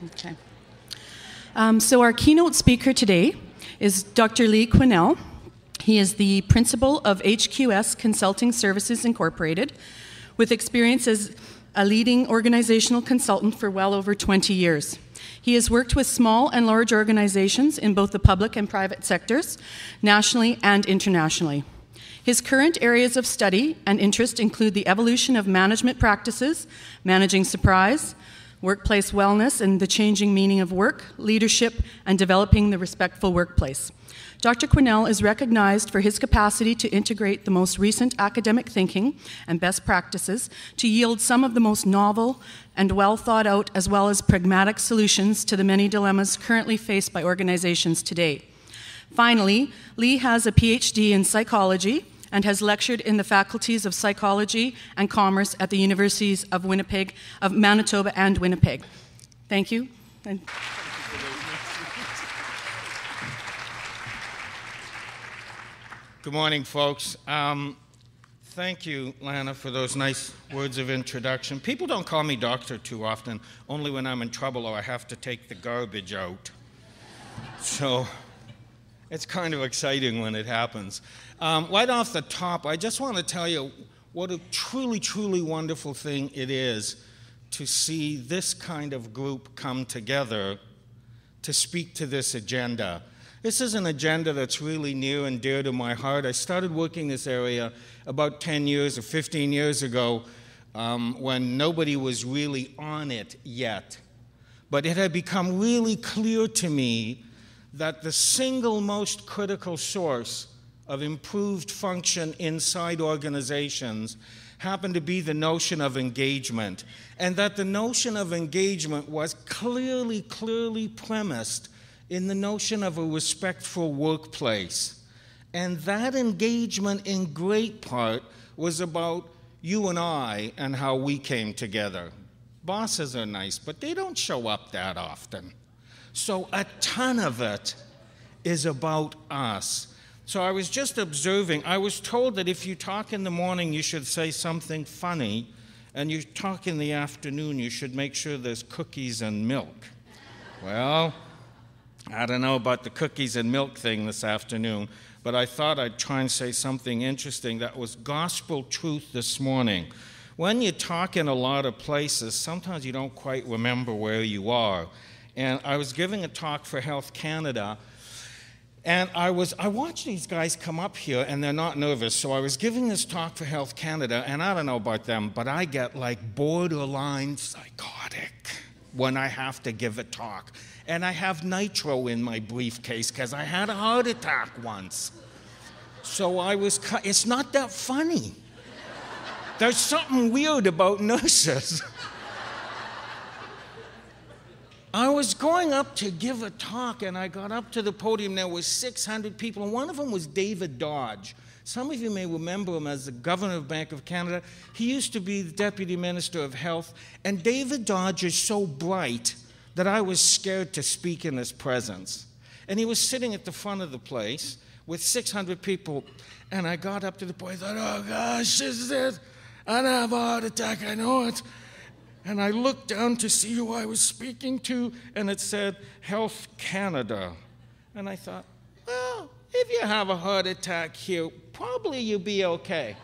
Okay. So our keynote speaker today is Dr. Leigh Quinnell. He is the principal of HQS Consulting Services Incorporated, with experience as a leading organizational consultant for well over 20 years. He has worked with small and large organizations in both the public and private sectors, nationally and internationally. His current areas of study and interest include the evolution of management practices, managing surprise, workplace wellness and the changing meaning of work, leadership, and developing the respectful workplace. Dr. Quinnell is recognized for his capacity to integrate the most recent academic thinking and best practices to yield some of the most novel and well thought out as well as pragmatic solutions to the many dilemmas currently faced by organizations today. Finally, Leigh has a PhD in psychology and has lectured in the faculties of psychology and commerce at the universities of Manitoba and Winnipeg. Thank you. Good morning, folks. Thank you, Lana, for those nice words of introduction. People don't call me doctor too often, only when I'm in trouble or I have to take the garbage out. So it's kind of exciting when it happens. Right off the top, I just want to tell you what a truly, truly wonderful thing it is to see this kind of group come together to speak to this agenda. This is an agenda that's really near and dear to my heart. I started working this area about 10 years or 15 years ago when nobody was really on it yet. But it had become really clear to me that the single most critical source of improved function inside organizations happened to be the notion of engagement, and that the notion of engagement was clearly premised in the notion of a respectful workplace. And that engagement in great part was about you and I and how we came together. Bosses are nice, but they don't show up that often. So a ton of it is about us. So I was just observing. I was told that if you talk in the morning, you should say something funny, and you talk in the afternoon, you should make sure there's cookies and milk. Well, I don't know about the cookies and milk thing this afternoon, but I thought I'd try and say something interesting that was gospel truth this morning. When you talk in a lot of places, sometimes you don't quite remember where you are. And I was giving a talk for Health Canada, and I watched these guys come up here, and they're not nervous. So I was giving this talk for Health Canada, and I don't know about them, but I get like borderline psychotic when I have to give a talk. And I have nitro in my briefcase because I had a heart attack once. So it's not that funny. There's something weird about nurses. I was going up to give a talk, and I got up to the podium. There was 600 people, and one of them was David Dodge. Some of you may remember him as the governor of Bank of Canada. He used to be the deputy minister of health, and David Dodge is so bright that I was scared to speak in his presence. And he was sitting at the front of the place with 600 people, and I got up to the point, I thought, oh gosh, this is it. I have a heart attack, I know it. And I looked down to see who I was speaking to, and it said, Health Canada. And I thought, well, if you have a heart attack here, probably you'll be okay.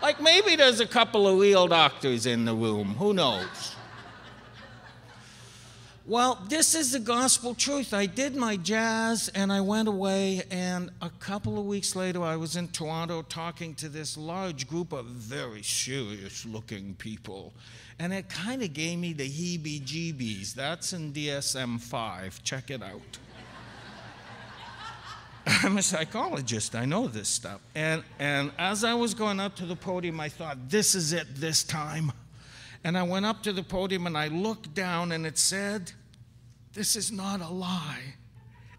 Like maybe there's a couple of real doctors in the room, who knows? Well, this is the gospel truth. I did my jazz, and I went away, and a couple of weeks later, I was in Toronto talking to this large group of very serious-looking people, and it kind of gave me the heebie-jeebies. That's in DSM-5. Check it out. I'm a psychologist. I know this stuff. And as I was going up to the podium, I thought, this is it this time. And I went up to the podium, and I looked down, and it said, this is not a lie.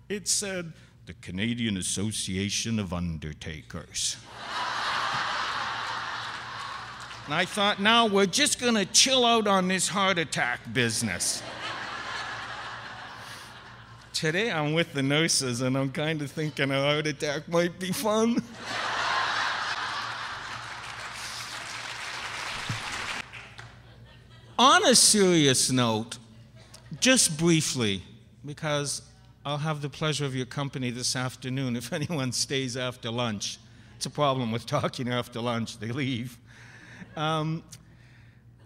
It said, the Canadian Association of Undertakers. And I thought, now we're just going to chill out on this heart attack business. Today I'm with the nurses, and I'm kind of thinking a heart attack might be fun. On a serious note, Just briefly, because I'll have the pleasure of your company this afternoon if anyone stays after lunch. It's a problem with talking after lunch, they leave.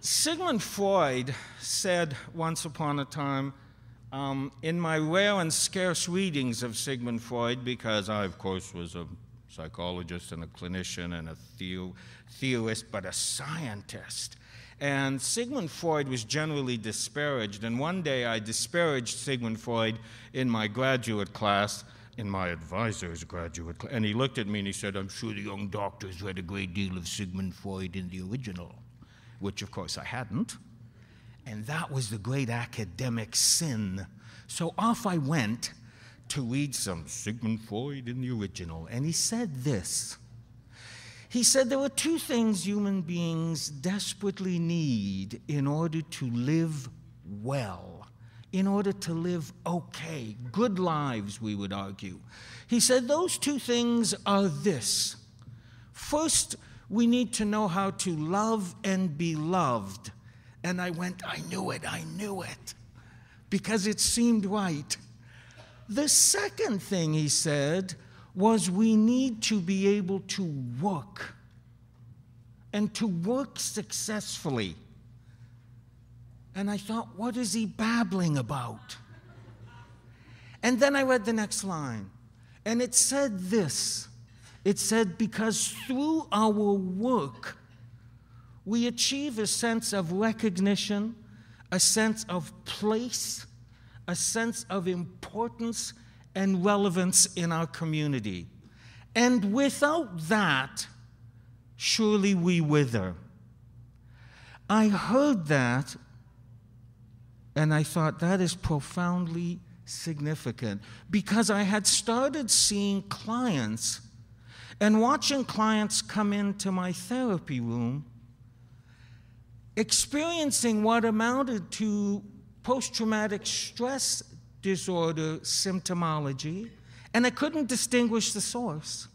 Sigmund Freud said once upon a time, in my rare and scarce readings of Sigmund Freud, because I, of course, was a psychologist and a clinician and a theorist, but a scientist. And Sigmund Freud was generally disparaged, and one day I disparaged Sigmund Freud in my graduate class, in my advisor's graduate class, and he looked at me and he said, I'm sure the young doctors read a great deal of Sigmund Freud in the original, which of course I hadn't. And that was the great academic sin. So off I went to read some Sigmund Freud in the original. And he said this. He said there are two things human beings desperately need in order to live well, in order to live okay, good lives, we would argue. He said those two things are this. First, we need to know how to love and be loved. And I went, I knew it, because it seemed right. The second thing he said was we need to be able to work, and to work successfully. And I thought, what is he babbling about? And then I read the next line, and it said this. It said, because through our work, we achieve a sense of recognition, a sense of place, a sense of importance and relevance in our community. And without that, surely we wither. I heard that, and I thought that is profoundly significant, because I had started seeing clients and watching clients come into my therapy room experiencing what amounted to post-traumatic stress disorder symptomology, and I couldn't distinguish the source.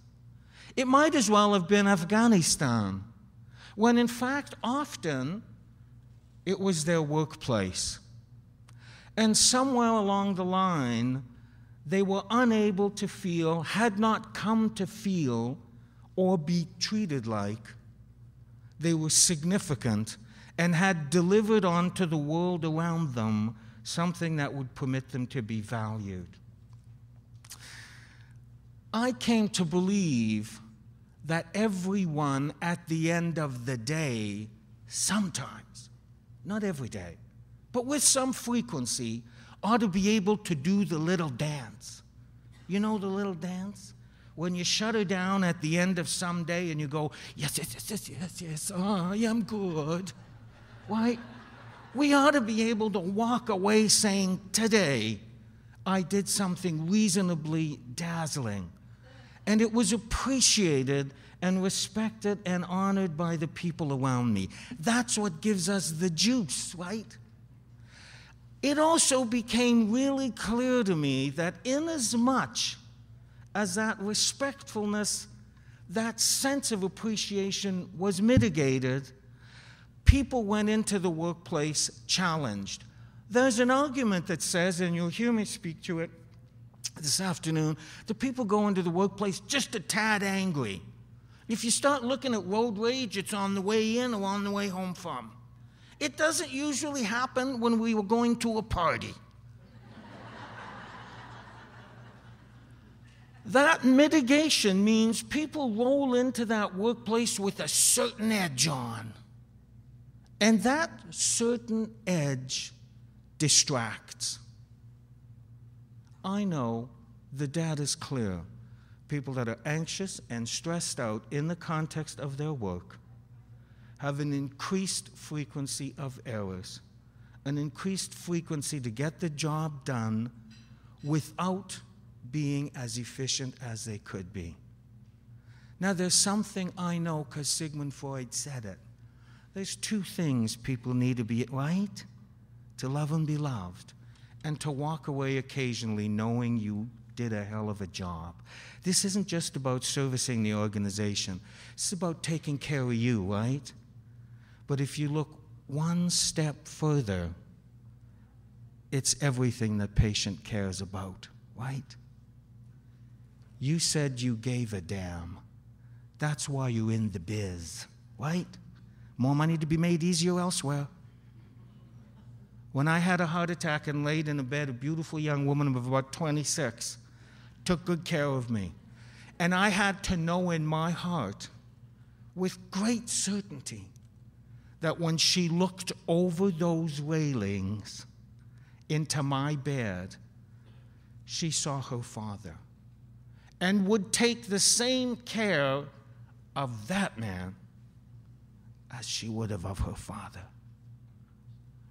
It might as well have been Afghanistan, when in fact often it was their workplace. And somewhere along the line, they were unable to feel, had not come to feel, or be treated like they were significant and had delivered onto the world around them something that would permit them to be valued. I came to believe that everyone at the end of the day, sometimes, not every day, but with some frequency, ought to be able to do the little dance. You know the little dance? When you shut her down at the end of some day and you go, yes, I am good. Why? We ought to be able to walk away saying, today, I did something reasonably dazzling. And it was appreciated and respected and honored by the people around me. That's what gives us the juice, right? It also became really clear to me that inasmuch as that respectfulness, that sense of appreciation was mitigated, people went into the workplace challenged. There's an argument that says, and you'll hear me speak to it this afternoon, that people go into the workplace just a tad angry. If you start looking at road rage, it's on the way in or on the way home from. It doesn't usually happen when we were going to a party. That mitigation means people roll into that workplace with a certain edge on. And that certain edge distracts. I know the data's clear. People that are anxious and stressed out in the context of their work have an increased frequency of errors, an increased frequency to get the job done without being as efficient as they could be. Now, there's something I know because Sigmund Freud said it. There's two things people need to be right: to love and be loved, and to walk away occasionally knowing you did a hell of a job. This isn't just about servicing the organization. It's about taking care of you, right? But if you look one step further, it's everything the patient cares about, right? You said you gave a damn. That's why you're in the biz, right? More money to be made easier elsewhere. When I had a heart attack and laid in a bed, a beautiful young woman of about 26 took good care of me. And I had to know in my heart, with great certainty, that when she looked over those railings into my bed, she saw her father and would take the same care of that man as she would have of her father,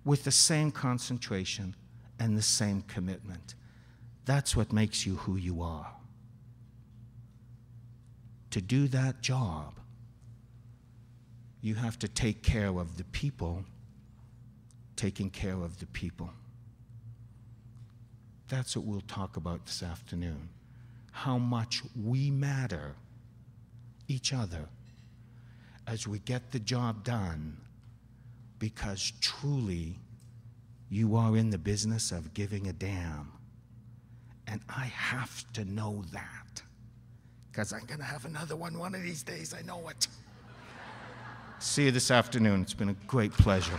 with the same concentration and the same commitment. That's what makes you who you are. To do that job, you have to take care of the people taking care of the people. That's what we'll talk about this afternoon. How much we matter each other as we get the job done, because truly you are in the business of giving a damn. And I have to know that, because I'm going to have another one of these days. I know it. See you this afternoon. It's been a great pleasure.